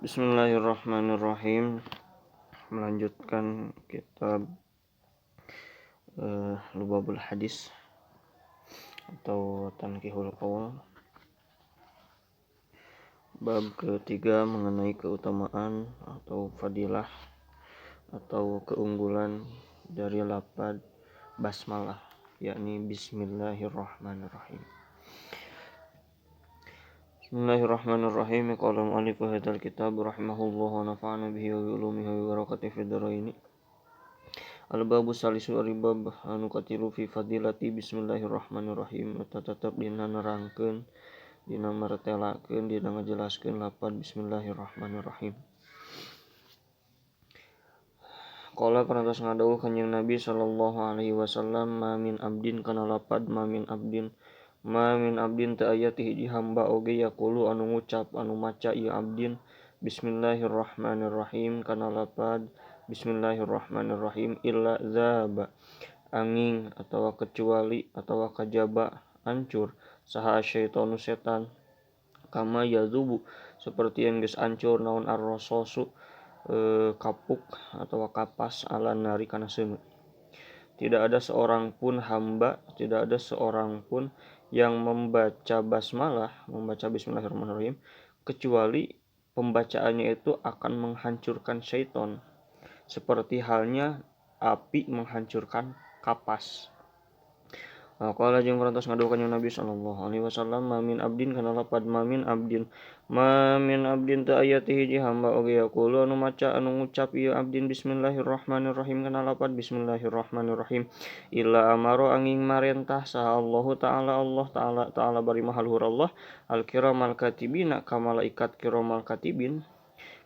Bismillahirrahmanirrahim. Melanjutkan kitab Lubabul Hadis atau Tanqihul Qaul. Bab ketiga mengenai keutamaan atau fadilah atau keunggulan dari lafaz basmalah, yakni Bismillahirrahmanirrahim. Bismillahirrahmanirrahim. Qala al-mu'allif hadzal kitab rahimahullah wa nafa'ana bihi wa bi ulumihi wa barakatihi fid dharain. Al-babu salisu aribab anu katilu fi fadilati Bismillahirrahmanirrahim. Eta tetep dina nerangkeun, dina martelakeun, dina ngajelaskeun lafaz Bismillahirrahmanirrahim. Qala parantos ngadawuh Kanjeng Nabi sallallahu alaihi wasallam, ma min abdin kana lafaz ma min abdin teu aya ti hiji hamba oge yaqulu anu ngucap anu maca ieu abdin Bismillahirrahmanirrahim kana lafaz Bismillahirrahmanirrahim illa dzaba angin atawa kecuali atawa kajaba hancur saha syaitanu setan kama yazubu seperti yang geus hancur naon ar-rasasu kapuk atawa kapas ala nari kana seuneu. Tidak ada seorang pun hamba, tidak ada seorang pun yang membaca basmalah, membaca Bismillahirrahmanirrahim, kecuali pembacaannya itu akan menghancurkan syaitan, seperti halnya api menghancurkan kapas. Qala jeung parantos ngadawuh Kanjeng Nabi sallallahu alaihi wasallam, ma min abdin kana lafaz ma min abdin teu aya ti hiji hamba oge yaqulu anu maca anu ngucap ieu abdin Bismillahirrahmanirrahim kana lafaz Bismillahirrahmanirrahim illa amaro angin marentah saha Allah Ta'ala bari maha luhur Allah al-kiramal katibina ka malaikat kiramal katibin,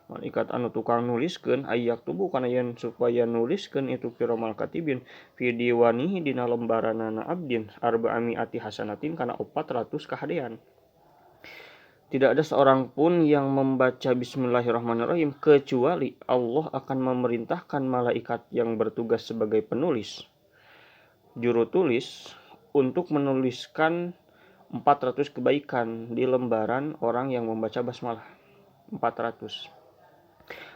malaikat anu tukang nuliskeun ayak tubuh kana yen supaya nuliskeun itu kiramal katibin fi diwanihi dina lembaranana abdin arba'amiati hasanatin kana 400 kahadean. Tidak ada seorang pun yang membaca Bismillahirrahmanirrahim kecuali Allah akan memerintahkan malaikat yang bertugas sebagai penulis, juru tulis, untuk menuliskan 400 kebaikan di lembaran orang yang membaca basmalah. 400.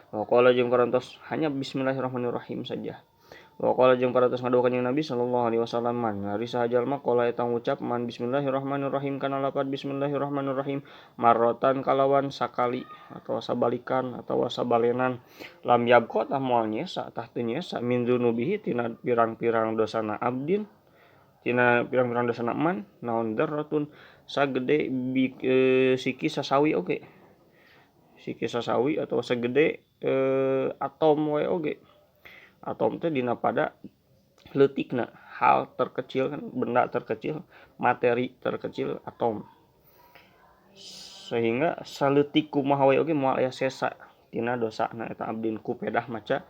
Waqala jeung parantos hanya Bismillahirrahmanirrahim saja. Waqala jeung parantos ngadawuh Kanjeng Nabi sallallahu alaihi wasallam, man ari saha jalma qala eta ngucap man Bismillahirrahmanirrahim kana lafaz Bismillahirrahmanirrahim marrotan kalawan sakali atau sabalikan atau sabalenan lam yabqa tah moal nyesa tah teu nyesa min dzunubihi tina pirang-pirang dosana abdin, tina pirang-pirang dosana man naon darratun sagede siki sasawi oge. Siki sasawi atau segede atom we oge. Atom teh dina pada leutikna, hal terkecil kan, benda terkecil, materi terkecil atom. Sehingga saleutik kumaha we oge moal aya sesa tina dosana eta abdin ku pedah maca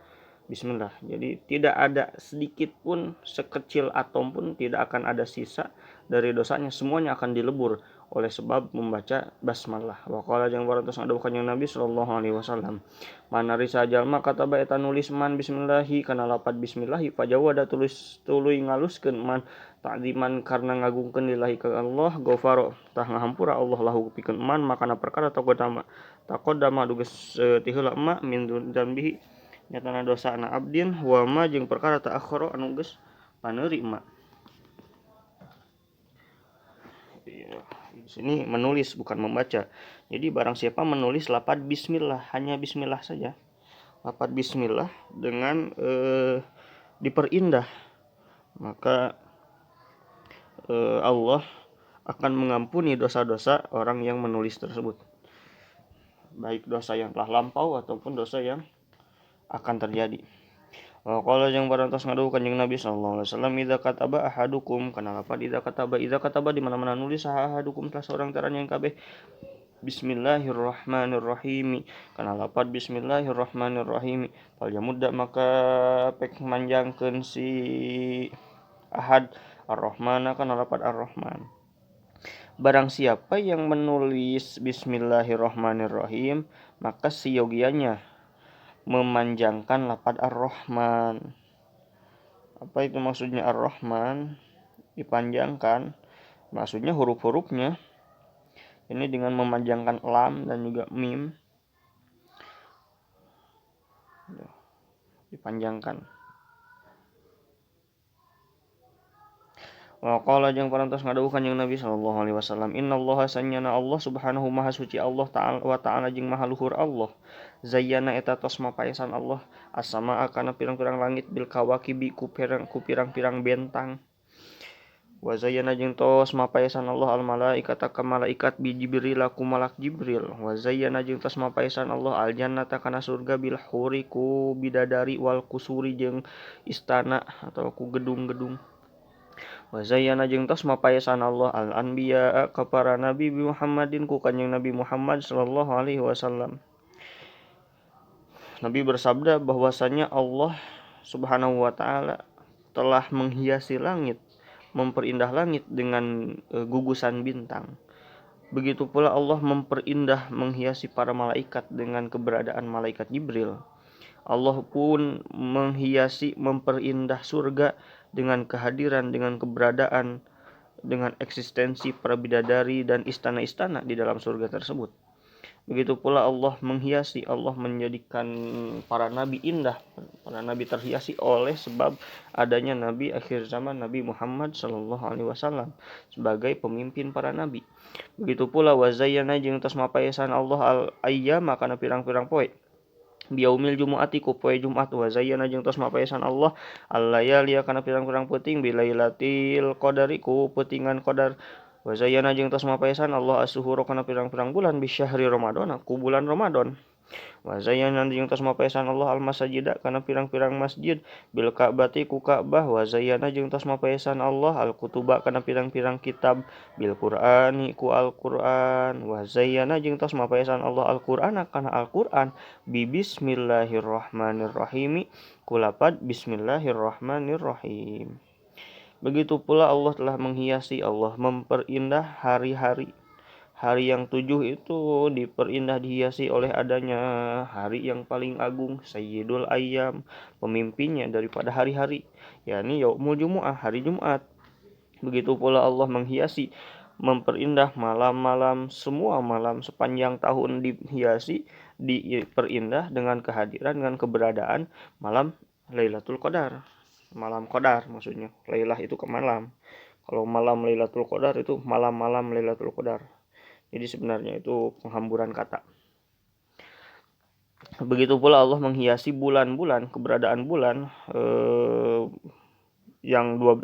bismillah. Jadi tidak ada sedikit pun sekecil atom pun tidak akan ada sisa dari dosanya, semuanya akan dilebur oleh sebab membaca basmalah. Wa qala jeung parantos ngadawuh Kanjeng Nabi sallallahu alaihi wasallam, manari sajalma kataba eta nulis man bismillahi kana lafaz bismillahi fajawada tuluy ngaluskeun man ta'ziman karna ngagungkeun lillahi ka Allah ghafara tah ngahampura Allah lahu pikeun man makana perkara taqaddama duges ti heula ma min dzambihi nyatana dosana abdin wa ma jeung perkara ta'akhkhara anu geus paneuri ma. Di sini menulis bukan membaca. Jadi barang siapa menulis lafaz bismillah, hanya bismillah saja. Lafaz bismillah dengan diperindah, maka Allah akan mengampuni dosa-dosa orang yang menulis tersebut. Baik dosa yang telah lampau ataupun dosa yang akan terjadi. Qala jeung parantos ngadawuh Kanjeng Nabi sallallahu alaihi wasallam, idza kataba ahadukum kana lafaz idza kataba di mana-mana nulis saha ahadukum salah seorang taranya yang kabeh Bismillahirrahmanirrahim kana lafaz Bismillahirrahmanirrahim fal yamudda maka pek manjangkeun si ahad ar-rahmana kana lafaz ar-rahman. Barang siapa yang menulis Bismillahirrahmanirrahim maka siogianya memanjangkan lafaz ar-rahman. Apa itu maksudnya ar-rahman? Dipanjangkan, maksudnya huruf-hurufnya ini dengan memanjangkan lam dan juga mim. dipanjangkan. Wa qala jeung parantos ngadawuh kanjeng Nabi sallallahu alaihi wasallam, innallaha sanyana Allah subhanahu maha suci Allah ta'ala wa ta'ala jeung maha luhur Allah. Zayyana eta tos mapaesan Allah as-samaa kana pirang-pirang langit bil kawakibi ku pirang-pirang bentang. Wa zayyana jeung tos mapaesan Allah al malaikata ka malaikat bi Jibril ku malak Jibril. Wa zayyana jeung tos mapaesan Allah al jannata kana surga bil huri ku bidadari wal kusuri jeung istana atau ku gedung-gedung. Wa zayyana jeung tos mapaesan Allah al anbiya ka para nabi bi Muhammadin ku kanjeng Nabi Muhammad sallallahu alaihi wasallam. Nabi bersabda bahwasanya Allah Subhanahu wa taala telah menghiasi langit, memperindah langit dengan gugusan bintang. Begitu pula Allah memperindah, menghiasi para malaikat dengan keberadaan malaikat Jibril. Allah pun menghiasi, memperindah surga dengan kehadiran, dengan keberadaan, dengan eksistensi para bidadari dan istana-istana di dalam surga tersebut. Begitu pula Allah menghiasi, Allah menjadikan para nabi indah, para nabi terhiasi oleh sebab adanya nabi akhir zaman Nabi Muhammad sallallahu alaihi wasallam sebagai pemimpin para nabi. Begitu pula wa zayyana jeung tos mapaesan Allah al ayyama kana pirang-pirang poe. Biyaumil jumu'ati ku poe Jumat wa zayyana jeung tos mapaesan Allah al-layali kana pirang-pirang peuting bilailatil qadari ku peutingan qadar. Wa zayyana jeung tos mapaesan Allah as-suhura kana pirang-pirang bulan bi syahri Ramadan ku bulan Ramadan. Wa zayyana jeung tos mapaesan Allah al-masajida kana pirang-pirang masjid bil Ka'bati ku Ka'bah. Wa zayyana jeung tos mapaesan Allah al-kutuba kana pirang-pirang kitab bil Qur'ani ku Al-Qur'an. Wa zayyana jeung tos mapaesan Allah al-Qur'ana kana Al-Qur'an bi bismillahirrahmanirrahim ku lapad bismillahirrahmanirrahim. Begitu pula Allah telah menghiasi, Allah memperindah hari-hari. Hari yang 7 itu diperindah, dihiasi oleh adanya hari yang paling agung, Sayyidul Ayyam, pemimpinnya daripada hari-hari, yakni Yaumul Jumu'ah, hari Jumat. Begitu pula Allah menghiasi, memperindah malam-malam, semua malam sepanjang tahun dihiasi, diperindah dengan kehadiran, dengan keberadaan malam Lailatul Qadar. Malam Qadar maksudnya. Lailah itu ke malam. Kalau malam Lailatul Qadar itu malam-malam Lailatul Qadar. Jadi sebenarnya itu penghamburan kata. Begitu pula Allah menghiasi bulan-bulan, keberadaan bulan yang 12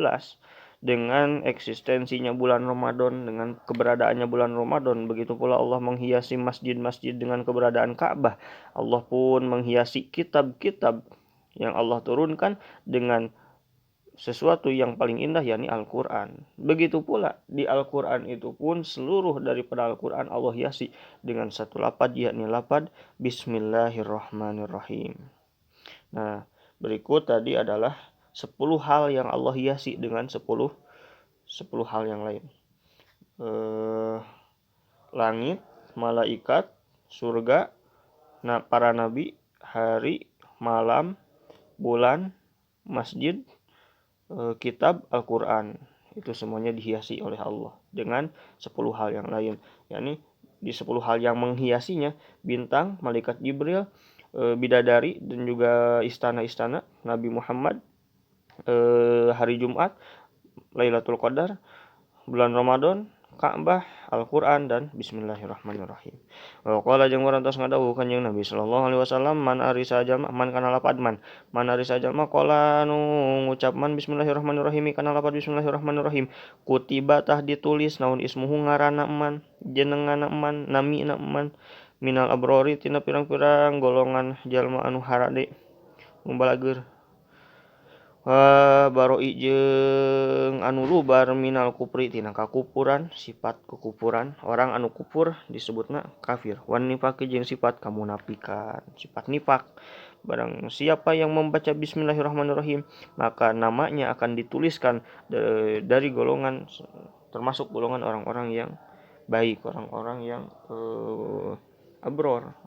dengan eksistensinya bulan Ramadan, dengan keberadaannya bulan Ramadan. Begitu pula Allah menghiasi masjid-masjid dengan keberadaan Ka'bah. Allah pun menghiasi kitab-kitab yang Allah turunkan dengan sesuatu yang paling indah, yakni Al-Quran. Begitu pula di Al-Quran itu pun seluruh daripada Al-Quran Allah hiasi dengan satu lapad, yakni lapad Bismillahirrahmanirrahim. Nah, berikut tadi adalah 10 hal yang Allah hiasi dengan 10 hal yang lain. Langit, malaikat, surga, para nabi, hari, malam, bulan, masjid, kitab, Al-Quran. Itu semuanya dihiasi oleh Allah dengan 10 hal yang lain. Yakni di 10 hal yang menghiasinya, bintang, malaikat Jibril, bidadari dan juga istana-istana Nabi Muhammad, hari Jumat, Lailatul Qadar, bulan Ramadan, Ka'bah, Al-Quran, dan Bismillahirrahmanirrahim. Wa qala jeung warantos ngadawuh kanjeng Nabi sallallahu alaihi wasallam, man ari sajalma, man kana lapad man ari sajalma qala nu ngucap man Bismillahirrahmanirrahim kana lapad Bismillahirrahmanirrahim, kutiba tah ditulis naon ismuhu ngaranna man, jenenganna man, namina man, minal abrori tina pirang-pirang golongan jalma anu harade ngumbalagur. Baroi jeung anu lubar minal kupri tina kakupuran, sifat kekupuran. Orang anu kupur disebutna kafir. Wan nifaq jeung sifat kamunafikan, sifat nifak. Barang siapa yang membaca Bismillahirrahmanirrahim, maka namanya akan dituliskan dari golongan, termasuk golongan orang-orang yang baik, orang-orang yang abror,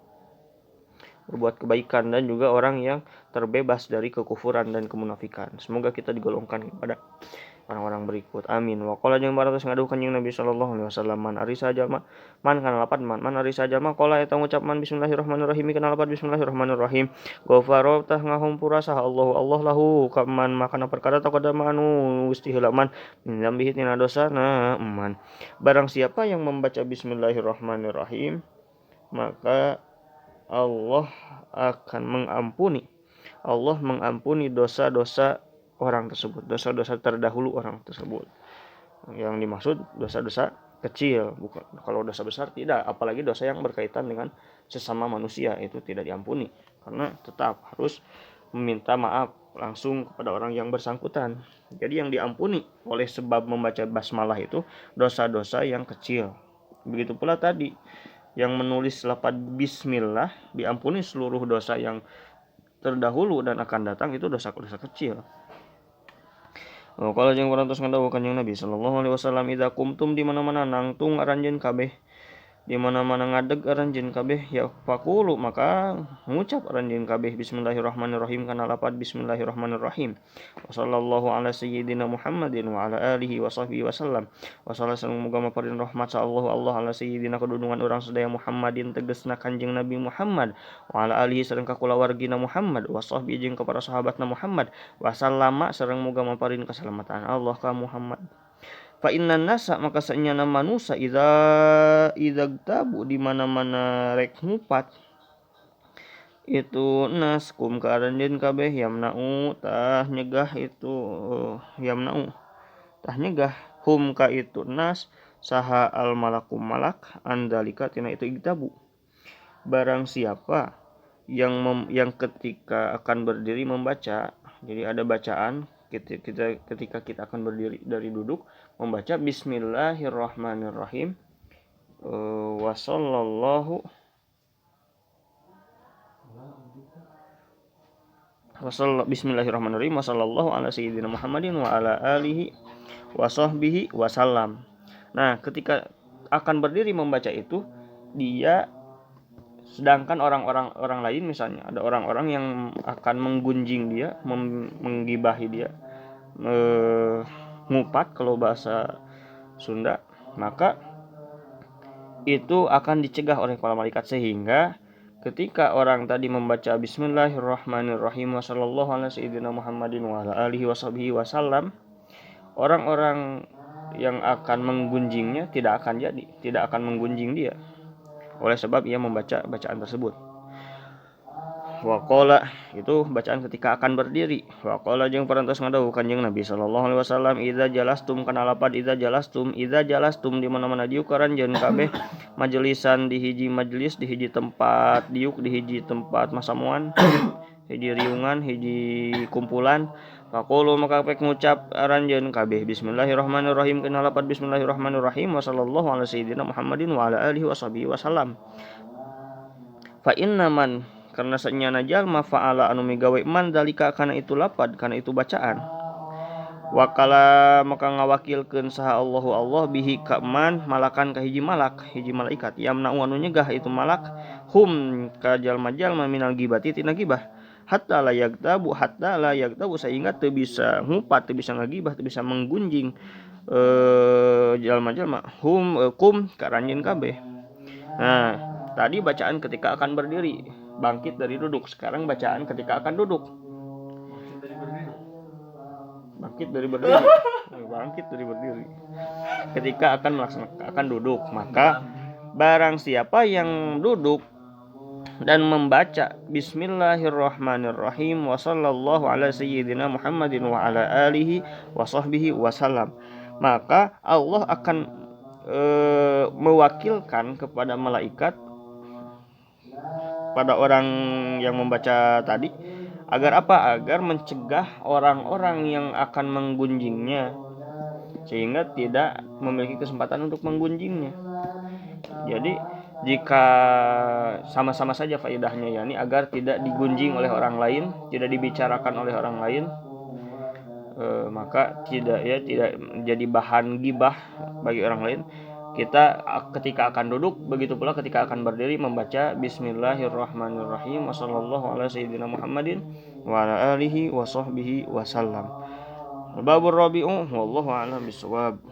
berbuat kebaikan, dan juga orang yang terbebas dari kekufuran dan kemunafikan. Semoga kita digolongkan kepada orang-orang berikut. Amin. Wa qala jeung baratos ngaduh kanjing Nabi sallallahu alaihi wasallam man ari sajalma man kana lapan man ari sajalma qala eta ngucap man bismillahirrahmanirrahim kana lapan bismillahirrahmanirrahim ghafara tah ngahampura saha Allah lahu ka man makana perkara taqaddama anu gusti heula man min dzambihi tina dosana man. Barang siapa yang membaca bismillahirrahmanirrahim maka Allah akan mengampuni dosa-dosa orang tersebut, dosa-dosa terdahulu orang tersebut. Yang dimaksud dosa-dosa kecil, bukan kalau dosa besar tidak, apalagi dosa yang berkaitan dengan sesama manusia itu tidak diampuni karena tetap harus meminta maaf langsung kepada orang yang bersangkutan. Jadi yang diampuni oleh sebab membaca basmalah itu dosa-dosa yang kecil. Begitu pula tadi yang menulis lafaz bismillah diampuni seluruh dosa yang terdahulu dan akan datang itu dosa-dosa kecil. Kalau jeung parantos ngandawuh kanjing Nabi sallallahu alaihi wasallam idza kumtum di mana-mana nangtung aranjeun kabeh di mana-mana ngadeg aranjeun kabeh ya faqulu maka ngucap aranjeun kabeh bismillahirrahmanirrahim kana lafaz bismillahirrahmanirrahim wa sallallahu ala sayyidina Muhammadin wa ala alihi wa sahbihi wasallam wa sallallahu muga maparin rahmat sallallahu Allah ala sayyidina kedunungan urang sadaya Muhammadin tegasna kanjing Nabi Muhammad wa ala alihi sareng kulawargina Muhammad wa sahbihi jeung kepada sahabatna Muhammad wa sallama sareng muga maparin kasalamatan Allah ka Muhammad. Fa innan nasa maka sanyana manusia idza tabu di mana-mana rek ngupat itu nas kum karanjeun kabeh yamna'u tah nyegah itu yamna'u tah nyegah hum ka itu nas saha al malakum malak andalika tina itu igtabu. Barang siapa yang ketika akan berdiri membaca, jadi ada bacaan ketika kita akan berdiri dari duduk membaca bismillahirrahmanirrahim wa sallallahu bismillahirrahmanirrahim wa sallallahu ala sayyidina Muhammadin wa ala alihi wa sahbihi wasallam. Nah, ketika akan berdiri membaca itu dia sedangkan orang lain misalnya ada orang-orang yang akan menggunjing dia, menggibahi dia, ngupat kalau bahasa Sunda, maka itu akan dicegah oleh para malaikat sehingga ketika orang tadi membaca bismillahirrahmanirrahim wa sallallahu ala sayyidina Muhammadin wa ala alihi washabihi wasallam, orang-orang yang akan menggunjingnya tidak akan menggunjing dia oleh sebab ia membaca bacaan tersebut. Waqala itu bacaan ketika akan berdiri. Waqala jeung parantos ngadawuh kanjing Nabi sallallahu alaihi wasallam idza jalastum kana lapad idza jalastum di mana-mana diuk aranjeun kabeh majelisan di hiji majelis di hiji tempat diuk di hiji tempat masamuan hiji riungan hiji kumpulan. Faqulu maka pek ngucap aranjeun kabeh bismillahirrahmanirrahim kana lapad bismillahirrahmanirrahim wa sallallahu ala sayyidina Muhammadin wa ala alihi washabihi wasallam. Fa inna man karena sanyana jalma fa'ala anu migawe man dalika kana itu lapad kana itu bacaan wakala maka ngawakilkeun saha Allah bihi ka man malakan ka hiji malaikat yamna'u anu nyegah itu malak hum ka jalma-jalma minal gibati tina gibah hatta la yagtabu sehingga teu bisa ngupat teu bisa ngagibah teu bisa menggunjing jalma-jalma kum karanjeun kabeh. Nah, tadi bacaan ketika akan berdiri bangkit dari duduk, sekarang bacaan ketika akan duduk bangkit dari berdiri ketika akan melaksanakan duduk. Maka barang siapa yang duduk dan membaca bismillahirrahmanirrahim wa sallallahu ala sayyidina Muhammadin wa ala alihi wa sahbihi wasallam, maka Allah akan mewakilkan kepada malaikat pada orang yang membaca tadi agar apa? Agar mencegah orang-orang yang akan menggunjingnya sehingga tidak memiliki kesempatan untuk menggunjingnya. Jadi jika sama-sama saja faedahnya, yakni agar tidak digunjing oleh orang lain, tidak dibicarakan oleh orang lain, maka tidak jadi bahan gibah bagi orang lain. Kita ketika akan duduk, begitu pula ketika akan berdiri membaca bismillahirrahmanirrahim wa sallallahu ala sayyidina Muhammadin wa ala alihi wa sahbihi wasallam. Babur rabi'u wallahu a'lam bisawab.